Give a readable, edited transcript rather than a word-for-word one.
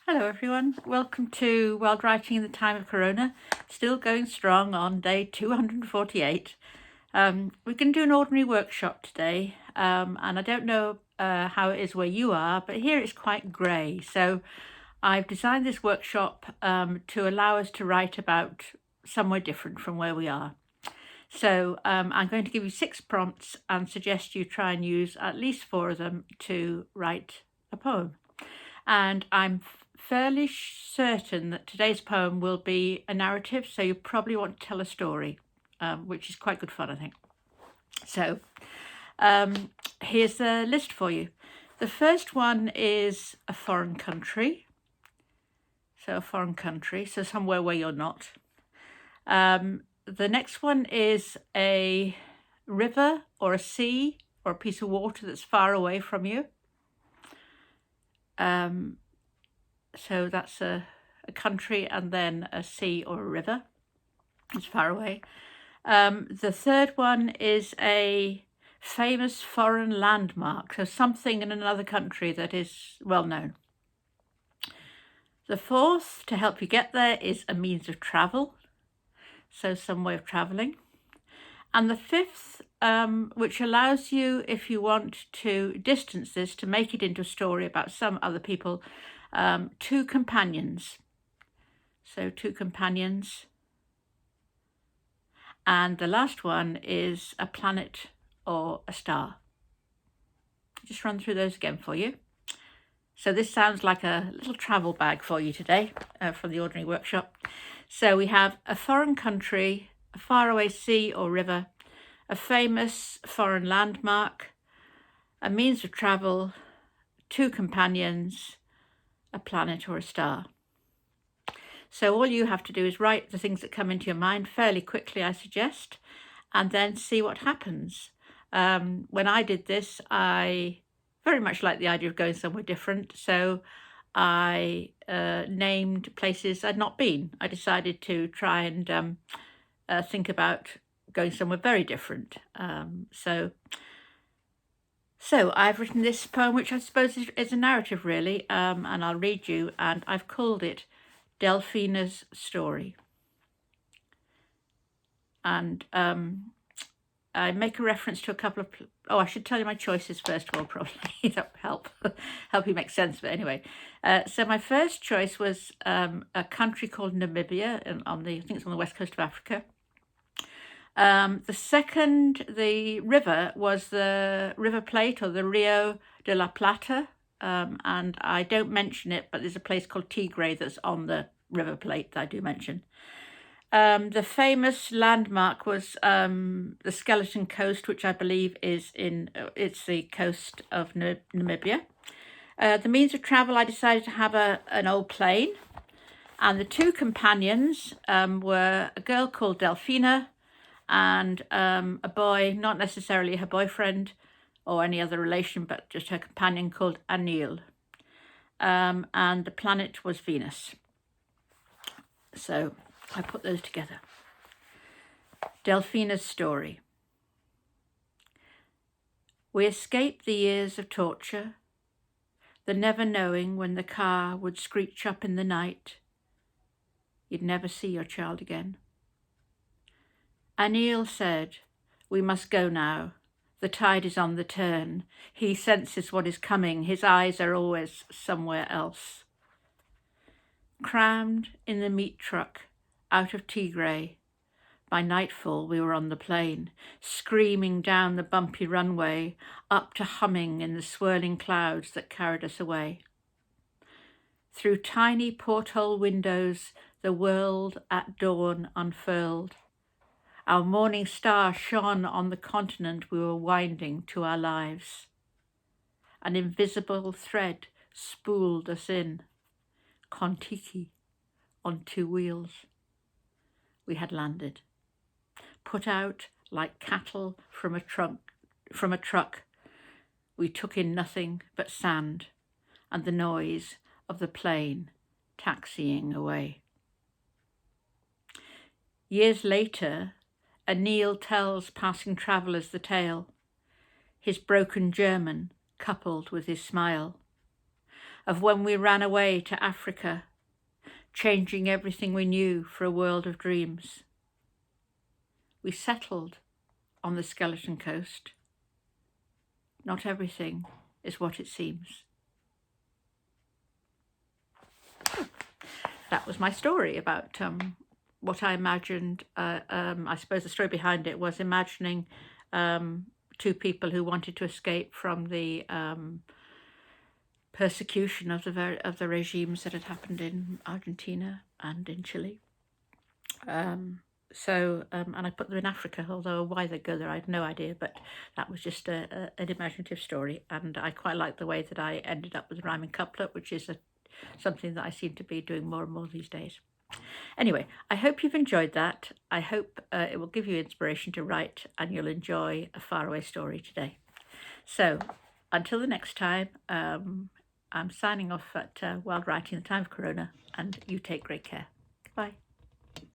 Hello everyone, welcome to World Writing in the Time of Corona, still going strong on day 248. We're going to do an ordinary workshop today, and I don't know how it is where you are, but here it's quite grey. So I've designed this workshop to allow us to write about somewhere different from where we are. So I'm going to give you 6 prompts and suggest you try and use at least 4 of them to write a poem. And I'm fairly certain that today's poem will be a narrative, so you probably want to tell a story, which is quite good fun, I think. So here's the list for you. The first one is a foreign country. So a foreign country, so somewhere where you're not. The next one is a river or a sea or a piece of water that's far away from you. So that's a country and then a sea or a river. It's far away. The third one is a famous foreign landmark, so something in another country that is well known. The fourth, to help you get there, is a means of travel, so some way of travelling. And the fifth, which allows you, if you want to distance this, to make it into a story about some other people, 2 companions. So 2 companions. And the last one is a planet or a star. Just run through those again for you. So this sounds like a little travel bag for you today from the Ordinary Workshop. So we have a foreign country, a faraway sea or river, a famous foreign landmark, a means of travel, 2 companions, a planet or a star. So all you have to do is write the things that come into your mind fairly quickly, I suggest, and then see what happens. When I did this, I very much liked the idea of going somewhere different, so I named places I'd not been. I decided to try and think about going somewhere very different. So I've written this poem, which I suppose is a narrative really, and I'll read you, and I've called it Delphina's Story. And I make a reference to a couple of... Oh, I should tell you my choices first of all, probably. That would help you make sense. But anyway, so my first choice was a country called Namibia, I think it's on the west coast of Africa. The second, the river, was the River Plate, or the Rio de la Plata. And I don't mention it, but there's a place called Tigray that's on the River Plate that I do mention. The famous landmark was the Skeleton Coast, which I believe is it's the coast of Namibia. The means of travel, I decided to have an old plane, and the 2 companions were a girl called Delphina and a boy, not necessarily her boyfriend or any other relation, but just her companion called Anil. And the planet was Venus. So I put those together. Delphina's Story. We escaped the years of torture, the never knowing when the car would screech up in the night. You'd never see your child again. Anil said, "We must go now. The tide is on the turn. He senses what is coming. His eyes are always somewhere else." Crammed in the meat truck out of Tigray, by nightfall we were on the plain, screaming down the bumpy runway, up to humming in the swirling clouds that carried us away. Through tiny porthole windows, the world at dawn unfurled. Our morning star shone on the continent we were winding to our lives. An invisible thread spooled us in. Kontiki on 2 wheels. We had landed, put out like cattle from a truck. We took in nothing but sand and the noise of the plane taxiing away. Years later, Anil tells passing travellers the tale, his broken German coupled with his smile. of when we ran away to Africa, changing everything we knew for a world of dreams. We settled on the Skeleton Coast. Not everything is what it seems. That was my story about what I imagined. I suppose the story behind it was imagining two people who wanted to escape from the persecution of the regimes that had happened in Argentina and in Chile. And I put them in Africa, although why they go there I had no idea, but that was just an imaginative story, and I quite like the way that I ended up with a rhyming couplet, which is something that I seem to be doing more and more these days. Anyway, I hope you've enjoyed that. I hope it will give you inspiration to write, and you'll enjoy a faraway story today. So until the next time, I'm signing off at Wild Writing, the Time of Corona, and you take great care. Bye.